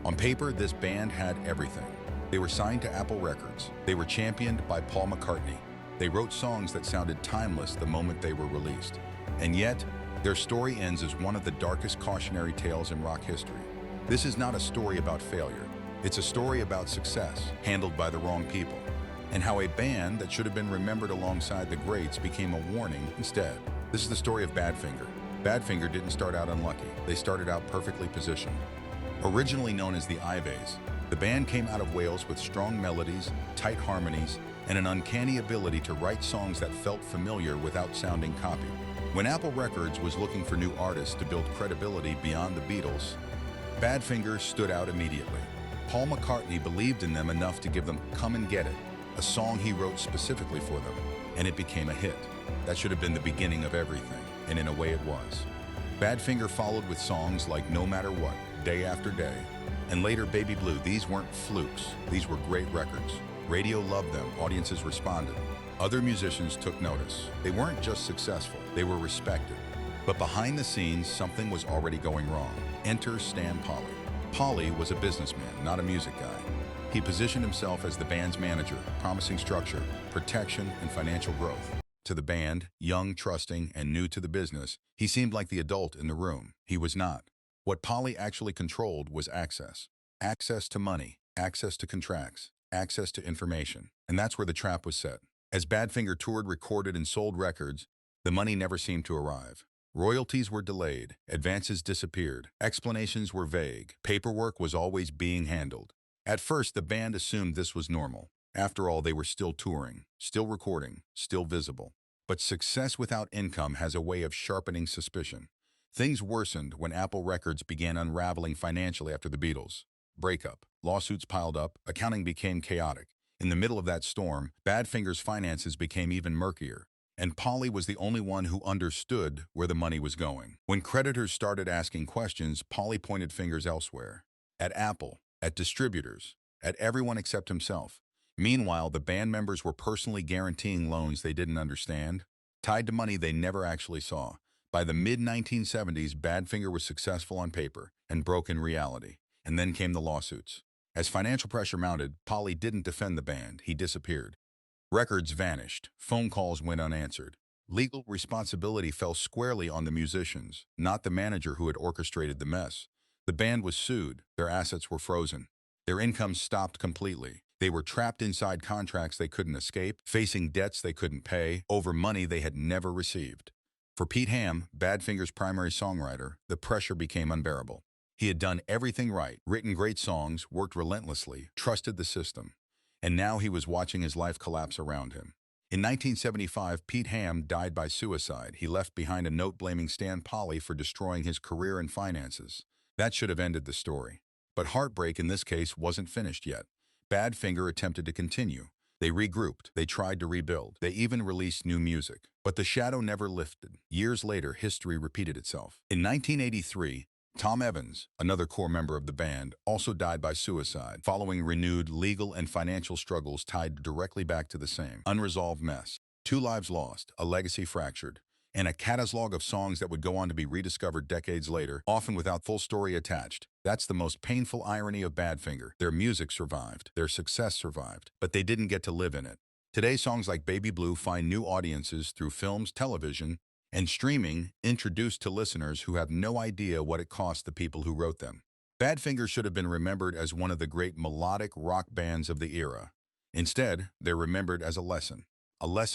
On paper, this band had everything. They were signed to Apple Records. They were championed by Paul McCartney. They wrote songs that sounded timeless the moment they were released. And yet, their story ends as one of the darkest cautionary tales in rock history. This is not a story about failure. It's a story about success, handled by the wrong people, and how a band that should have been remembered alongside the greats became a warning instead. This is the story of Badfinger. Badfinger didn't start out unlucky. They started out perfectly positioned. Originally known as the Iveys, the band came out of Wales with strong melodies, tight harmonies, and an uncanny ability to write songs that felt familiar without sounding copied. When Apple Records was looking for new artists to build credibility beyond the Beatles, Badfinger stood out immediately. Paul McCartney believed in them enough to give them Come and Get It, a song he wrote specifically for them, and it became a hit. That should have been the beginning of everything, and in a way it was. Badfinger followed with songs like No Matter What, Day After Day, and later Baby Blue. These weren't flukes, these were great records. Radio loved them, audiences responded. Other musicians took notice. They weren't just successful, they were respected. But behind the scenes, something was already going wrong. Enter Stan Polley. Polley was a businessman, not a music guy. He positioned himself as the band's manager, promising structure, protection, and financial growth. To the band, young, trusting, and new to the business, he seemed like the adult in the room. He was not. What Polley actually controlled was access. Access to money, access to contracts, access to information. And that's where the trap was set. As Badfinger toured, recorded, and sold records, the money never seemed to arrive. Royalties were delayed, advances disappeared, explanations were vague, paperwork was always being handled. At first, the band assumed this was normal. After all, they were still touring, still recording, still visible. But success without income has a way of sharpening suspicion. Things worsened when Apple Records began unraveling financially after the Beatles. Breakup, lawsuits piled up, accounting became chaotic. In the middle of that storm, Badfinger's finances became even murkier, and Polley was the only one who understood where the money was going. When creditors started asking questions, Polley pointed fingers elsewhere. At Apple, at distributors, at everyone except himself. Meanwhile, the band members were personally guaranteeing loans they didn't understand, tied to money they never actually saw. By the mid-1970s, Badfinger was successful on paper and broke in reality. And then came the lawsuits. As financial pressure mounted, Polley didn't defend the band, he disappeared. Records vanished, phone calls went unanswered. Legal responsibility fell squarely on the musicians, not the manager who had orchestrated the mess. The band was sued, their assets were frozen. Their income stopped completely. They were trapped inside contracts they couldn't escape, facing debts they couldn't pay, over money they had never received. For Pete Ham, Badfinger's primary songwriter, the pressure became unbearable. He had done everything right, written great songs, worked relentlessly, trusted the system. And now he was watching his life collapse around him. In 1975, Pete Ham died by suicide. He left behind a note blaming Stan Polley for destroying his career and finances. That should have ended the story. But heartbreak in this case wasn't finished yet. Badfinger attempted to continue. They regrouped, they tried to rebuild, they even released new music. But the shadow never lifted. Years later, history repeated itself. In 1983, Tom Evans, another core member of the band, also died by suicide, following renewed legal and financial struggles tied directly back to the same unresolved mess. 2 lives lost, a legacy fractured, and a catalog of songs that would go on to be rediscovered decades later, often without full story attached. That's the most painful irony of Badfinger. Their music survived, their success survived, but they didn't get to live in it. Today, songs like Baby Blue find new audiences through films, television, and streaming, introduced to listeners who have no idea what it cost the people who wrote them. Badfinger should have been remembered as one of the great melodic rock bands of the era. Instead, they're remembered as a lesson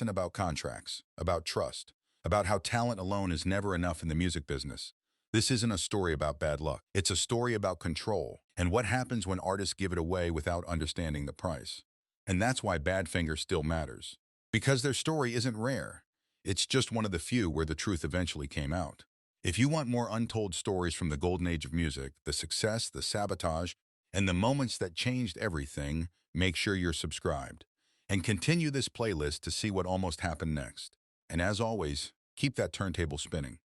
about contracts, about trust, about how talent alone is never enough in the music business. This isn't a story about bad luck. It's a story about control and what happens when artists give it away without understanding the price. And that's why Badfinger still matters. Because their story isn't rare. It's just one of the few where the truth eventually came out. If you want more untold stories from the golden age of music, the success, the sabotage, and the moments that changed everything, make sure you're subscribed. And continue this playlist to see what almost happened next. And as always, keep that turntable spinning.